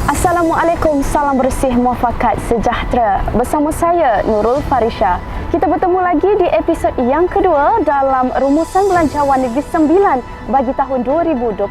Assalamualaikum, salam bersih, muafakat, sejahtera. Bersama saya Nurul Farisha. Kita bertemu lagi di episod yang kedua dalam rumusan belanjawan Negeri Sembilan bagi tahun 2022.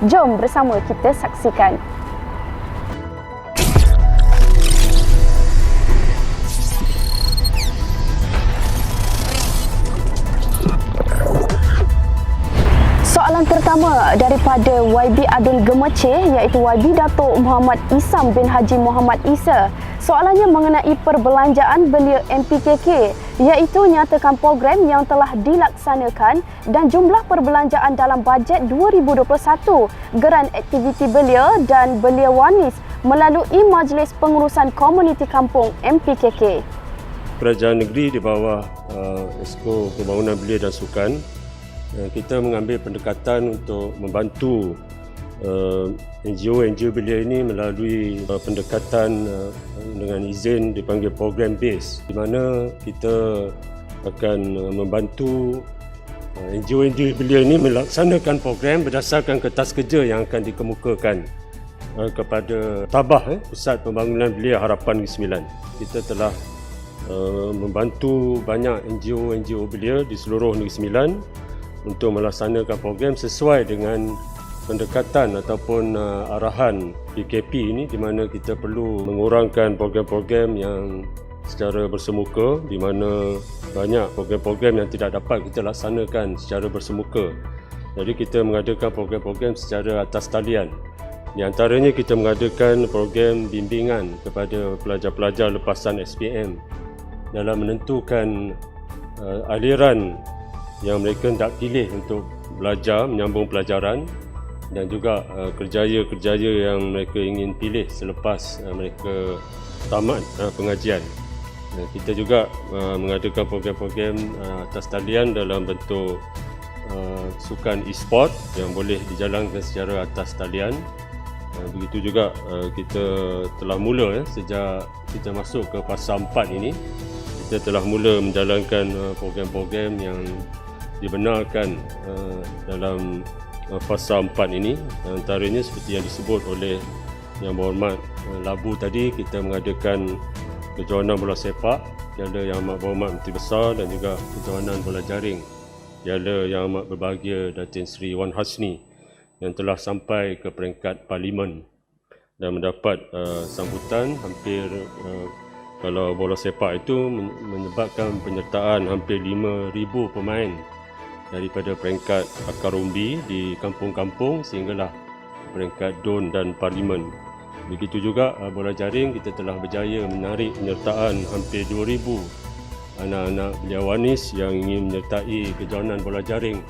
Jom bersama kita saksikan. Soalan pertama daripada YB Adun Gemeceh iaitu YB Datuk Muhammad Isam bin Haji Muhammad Isa. Soalannya mengenai perbelanjaan belia MPKK iaitu nyatakan program yang telah dilaksanakan dan jumlah perbelanjaan dalam bajet 2021 geran aktiviti belia dan belia wanis melalui Majlis Pengurusan Komuniti Kampung MPKK. Kerajaan negeri di bawah Esko Pembangunan Belia dan Sukan, kita mengambil pendekatan untuk membantu NGO belia ini melalui pendekatan dengan izin dipanggil program base, di mana kita akan membantu NGO belia ini melaksanakan program berdasarkan kertas kerja yang akan dikemukakan kepada Tabah, Pusat Pembangunan Belia Harapan Negeri Sembilan. Kita telah membantu banyak NGO belia di seluruh Negeri Sembilan untuk melaksanakan program sesuai dengan pendekatan ataupun arahan PKP ini, di mana kita perlu mengurangkan program-program yang secara bersemuka, di mana banyak program-program yang tidak dapat kita laksanakan secara bersemuka. Jadi kita mengadakan program-program secara atas talian. Di antaranya kita mengadakan program bimbingan kepada pelajar-pelajar lepasan SPM dalam menentukan aliran yang mereka hendak pilih untuk belajar, menyambung pelajaran, dan juga kerjaya-kerjaya yang mereka ingin pilih selepas mereka tamat pengajian. Kita juga mengadakan program-program atas talian dalam bentuk sukan e-sport yang boleh dijalankan secara atas talian. Begitu juga kita telah mula sejak kita masuk ke fasa 4 ini, kita telah mula menjalankan program-program yang dibenarkan dalam fasa 4 ini. Antaranya seperti yang disebut oleh Yang Berhormat Labu tadi, kita mengadakan kejohanan bola sepak, Piala Yang Amat Berhormat Menteri Besar, dan juga kejohanan bola jaring, Piala Yang Amat Berbahagia Datin Seri Wan Hasni, yang telah sampai ke peringkat Parlimen dan mendapat sambutan hampir kalau bola sepak itu menyebabkan penyertaan hampir 5,000 pemain daripada peringkat akar umbi di kampung-kampung sehinggalah peringkat DUN dan Parlimen. Begitu juga bola jaring, kita telah berjaya menarik penyertaan hampir 2,000 anak-anak belia wanis yang ingin menyertai kejohanan bola jaring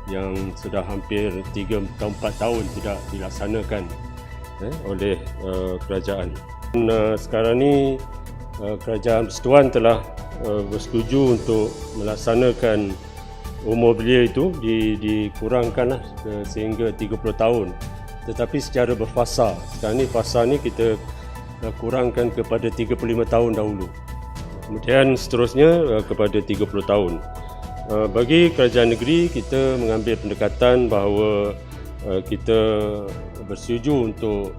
yang sudah hampir 3 atau 4 tahun tidak dilaksanakan oleh kerajaan. Dan sekarang ni Kerajaan Persekutuan telah bersetuju untuk melaksanakan umur belia itu dikurangkanlah sehingga 30 tahun, tetapi secara berfasa. Sekarang ni fasa ni kita kurangkan kepada 35 tahun dahulu, kemudian seterusnya kepada 30 tahun. Bagi kerajaan negeri, kita mengambil pendekatan bahawa kita bersetuju untuk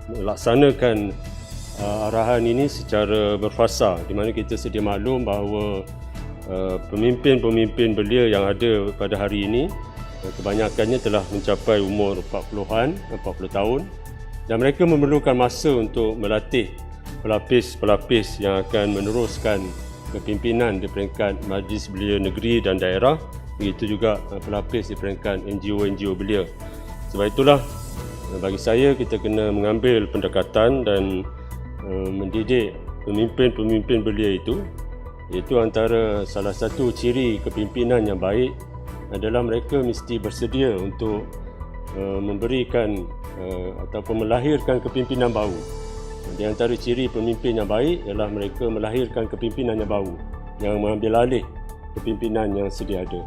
melaksanakan arahan ini secara berfasa, di mana kita sedia maklum bahawa pemimpin-pemimpin belia yang ada pada hari ini kebanyakannya telah mencapai umur 40 tahun, dan mereka memerlukan masa untuk melatih pelapis-pelapis yang akan meneruskan kepimpinan di peringkat Majlis Belia Negeri dan Daerah, begitu juga pelapis di peringkat NGO belia. Sebab itulah bagi saya kita kena mengambil pendekatan dan mendidik pemimpin-pemimpin belia itu. Iaitu antara salah satu ciri kepimpinan yang baik adalah mereka mesti bersedia untuk memberikan ataupun melahirkan kepimpinan baru. Di antara ciri pemimpin yang baik ialah mereka melahirkan kepimpinan yang baru yang mengambil alih kepimpinan yang sedia ada.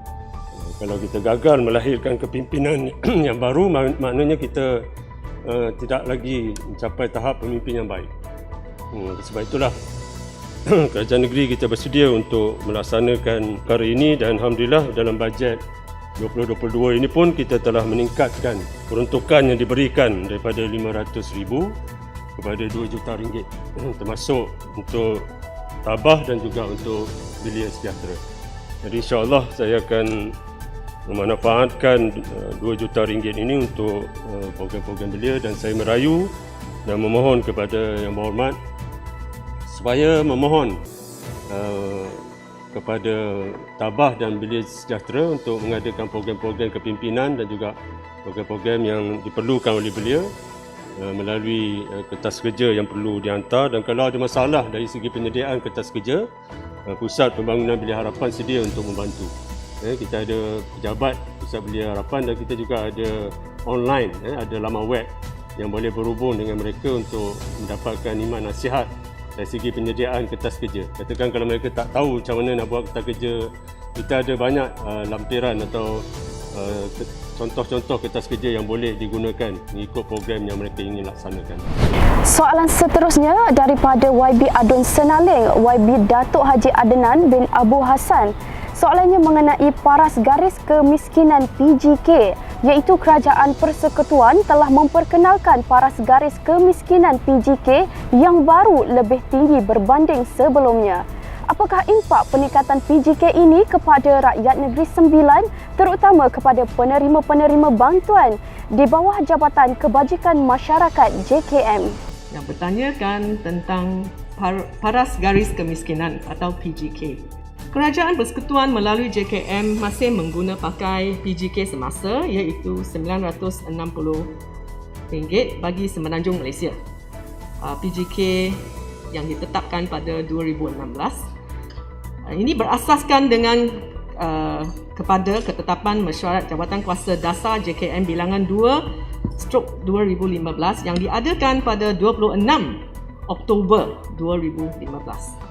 Kalau kita gagal melahirkan kepimpinan yang baru, maknanya kita tidak lagi mencapai tahap pemimpin yang baik. Sebab itulah kerajaan negeri kita bersedia untuk melaksanakan perkara ini, dan alhamdulillah dalam bajet 2022 ini pun kita telah meningkatkan peruntukan yang diberikan daripada RM500,000 kepada RM2 juta termasuk untuk tabah dan juga untuk bilik sejahtera. Jadi insya-Allah saya akan memanfaatkan RM2 juta ini untuk program-program belia, dan saya merayu dan memohon kepada Yang Berhormat supaya memohon kepada Tabah dan Bilik Sejahtera untuk mengadakan program-program kepimpinan dan juga program-program yang diperlukan oleh belia melalui kertas kerja yang perlu dihantar, dan kalau ada masalah dari segi penyediaan kertas kerja, Pusat Pembangunan Belia Harapan sedia untuk membantu. Kita ada pejabat Pusat Belia Harapan dan kita juga ada online, ada laman web yang boleh berhubung dengan mereka untuk mendapatkan iman nasihat dari segi penyediaan kertas kerja. Katakan kalau mereka tak tahu macam mana nak buat kertas kerja, kita ada banyak lampiran atau contoh-contoh kertas kerja yang boleh digunakan mengikut program yang mereka ingin laksanakan. Soalan seterusnya daripada YB Adun Senaling, YB Datuk Haji Adnan bin Abu Hassan. Soalannya mengenai paras garis kemiskinan PGK, iaitu Kerajaan Persekutuan telah memperkenalkan paras garis kemiskinan PGK yang baru lebih tinggi berbanding sebelumnya. Apakah impak peningkatan PGK ini kepada rakyat Negeri Sembilan, terutama kepada penerima-penerima bantuan di bawah Jabatan Kebajikan Masyarakat JKM? Yang bertanyakan tentang paras garis kemiskinan atau PGK. Kerajaan Persekutuan melalui JKM masih mengguna pakai PGK semasa, iaitu RM960 bagi Semenanjung Malaysia. PGK yang ditetapkan pada 2016. Ini berasaskan dengan kepada ketetapan Mesyuarat Jabatan Kuasa Dasar JKM bilangan 2/2015 yang diadakan pada 26 Oktober 2015.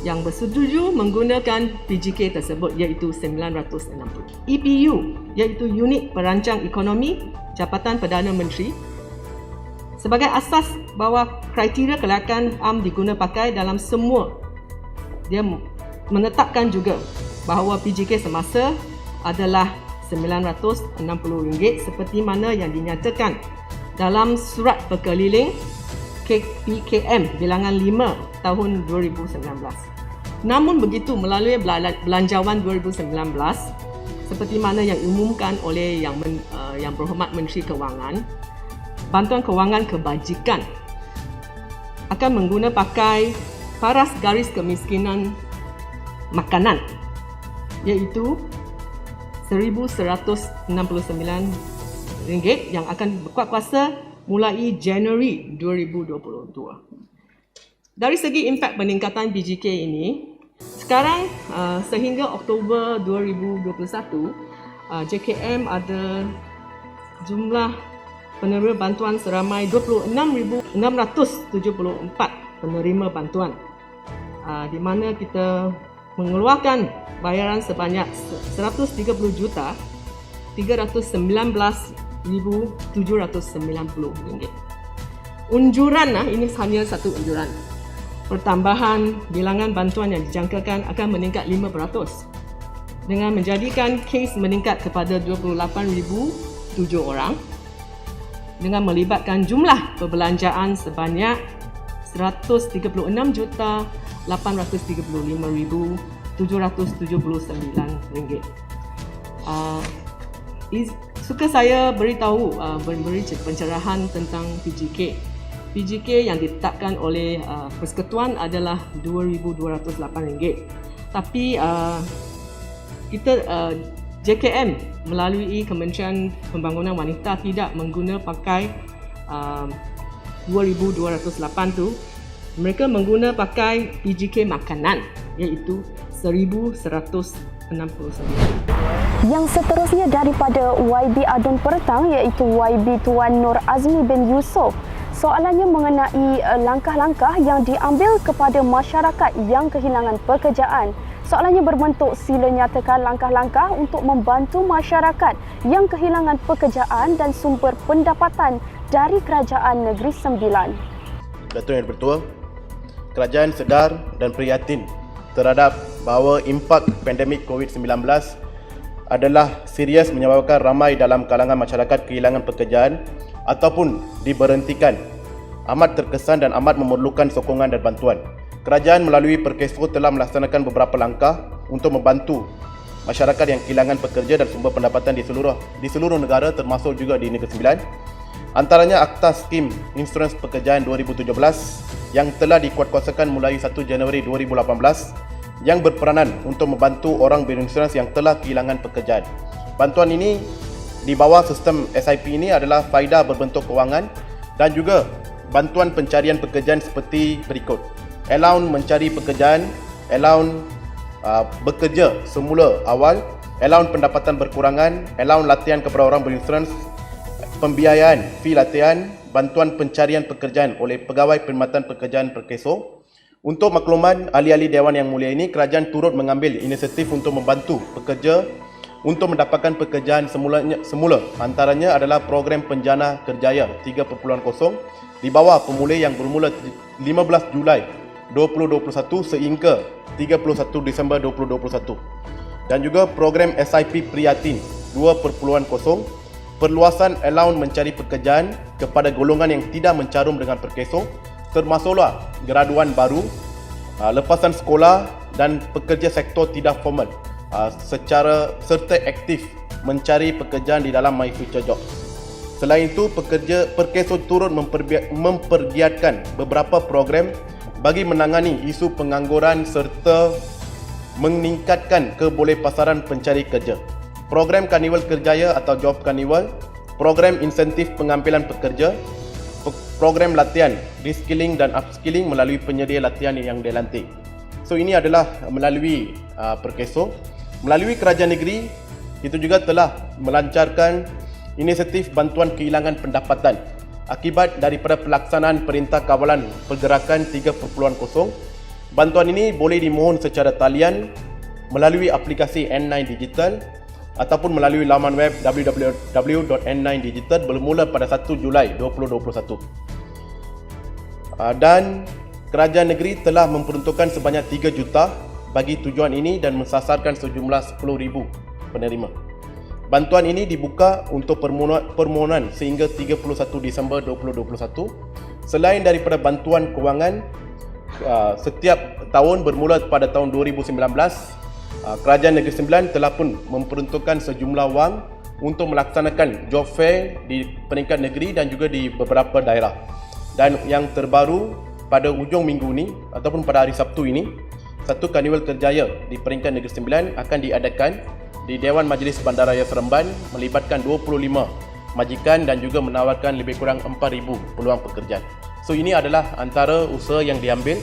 Yang bersetuju menggunakan PGK tersebut iaitu 960. EPU iaitu Unit Perancang Ekonomi Jabatan Perdana Menteri sebagai asas bahawa kriteria kelayakan am diguna pakai dalam semua. Dia menetapkan juga bahawa PGK semasa adalah RM960 seperti mana yang dinyatakan dalam Surat Perkeliling PKM bilangan 5 tahun 2019. Namun begitu, melalui Belanjawan 2019 seperti mana yang diumumkan oleh Yang Berhormat Menteri Kewangan, bantuan kewangan kebajikan akan mengguna pakai paras garis kemiskinan makanan iaitu RM1,169 yang akan berkuat kuasa mulai Januari 2022. Dari segi impak peningkatan PGK ini, sekarang sehingga Oktober 2021, JKM ada jumlah penerima bantuan seramai 26,674 penerima bantuan, di mana kita mengeluarkan bayaran sebanyak RM130,319,790. Unjuran, ini hanya satu unjuran. Pertambahan bilangan bantuan yang dijangkakan akan meningkat 5% dengan menjadikan kes meningkat kepada 28,007 orang dengan melibatkan jumlah perbelanjaan sebanyak RM136,835,779. Suka saya beri pencerahan tentang PGK. PGK yang ditetapkan oleh Persekutuan adalah RM2,208. Tapi kita JKM melalui Kementerian Pembangunan Wanita tidak mengguna pakai 2,208 tu. Mereka mengguna pakai PGK makanan iaitu 1,169. Yang seterusnya daripada YB Adun Pertang iaitu YB Tuan Nur Azmi bin Yusof. Soalannya mengenai langkah-langkah yang diambil kepada masyarakat yang kehilangan pekerjaan. Soalannya berbentuk sila nyatakan langkah-langkah untuk membantu masyarakat yang kehilangan pekerjaan dan sumber pendapatan dari Kerajaan Negeri Sembilan. Datuk Yang Bertuah, kerajaan sedar dan prihatin terhadap bahawa impak pandemik COVID-19 adalah serius menyebabkan ramai dalam kalangan masyarakat kehilangan pekerjaan ataupun diberhentikan. Amat terkesan dan amat memerlukan sokongan dan bantuan. Kerajaan melalui Perkeso telah melaksanakan beberapa langkah untuk membantu masyarakat yang kehilangan pekerja dan sumber pendapatan di seluruh negara, termasuk juga di Negeri Sembilan. Antaranya Akta Skim Insurans Pekerjaan 2017 yang telah dikuatkuasakan mulai 1 Januari 2018 yang berperanan untuk membantu orang berinsurans yang telah kehilangan pekerjaan. Bantuan ini di bawah sistem SIP ini adalah faedah berbentuk kewangan dan juga bantuan pencarian pekerjaan seperti berikut. Allowance mencari pekerjaan, allowance bekerja semula awal, allowance pendapatan berkurangan, allowance latihan kepada orang berinsurans, pembiayaan fee latihan, bantuan pencarian pekerjaan oleh Pegawai Perkhidmatan Pekerjaan Perkeso. Untuk makluman ahli-ahli Dewan Yang Mulia ini, kerajaan turut mengambil inisiatif untuk membantu pekerja untuk mendapatkan pekerjaan semula. Antaranya adalah program Penjana Kerjaya 3.0 di bawah pemulih yang bermula 15 Julai 2021 sehingga 31 Disember 2021. Dan juga program SIP Prihatin 2.0, perluasan allowance mencari pekerjaan kepada golongan yang tidak mencarum dengan Perkeso, termasuklah graduan baru, lepasan sekolah dan pekerja sektor tidak formal serta aktif mencari pekerjaan di dalam My Future Jobs. Selain itu, Perkeso turut mempergiatkan beberapa program bagi menangani isu pengangguran serta meningkatkan kebolehpasaran pencari kerja. Program Karnival Kerjaya atau Job Karnival, program insentif pengambilan pekerja, program latihan reskilling dan upskilling melalui penyedia latihan yang dilantik. So ini adalah melalui Perkeso. Melalui Kerajaan Negeri, itu juga telah melancarkan inisiatif bantuan kehilangan pendapatan akibat daripada pelaksanaan Perintah Kawalan Pergerakan 3.0. Bantuan ini boleh dimohon secara talian melalui aplikasi N9 Digital ataupun melalui laman web www.n9digital bermula pada 1 Julai 2021. Dan Kerajaan Negeri telah memperuntukkan sebanyak 3 juta bagi tujuan ini dan mensasarkan sejumlah 10,000 penerima. Bantuan ini dibuka untuk permohonan sehingga 31 Disember 2021. Selain daripada bantuan kewangan setiap tahun bermula pada tahun 2019, Kerajaan Negeri Sembilan telah pun memperuntukkan sejumlah wang untuk melaksanakan job fair di peringkat negeri dan juga di beberapa daerah. Dan yang terbaru, pada hujung minggu ini ataupun pada hari Sabtu ini, satu Karnival Kerjaya di peringkat Negeri Sembilan akan diadakan di Dewan Majlis Bandaraya Seremban, melibatkan 25 majikan dan juga menawarkan lebih kurang 4,000 peluang pekerjaan. So ini adalah antara usaha yang diambil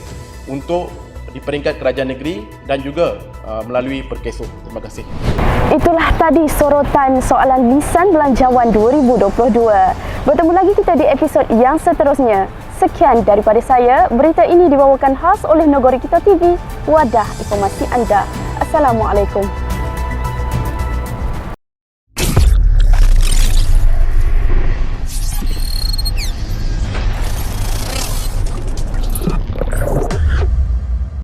untuk di peringkat kerajaan negeri dan juga melalui Perkeso. Terima kasih. Itulah tadi sorotan soalan lisan belanjawan 2022. Bertemu lagi kita di episod yang seterusnya. Sekian daripada saya. Berita ini dibawakan khas oleh Negeri Kita TV, wadah informasi anda. Assalamualaikum.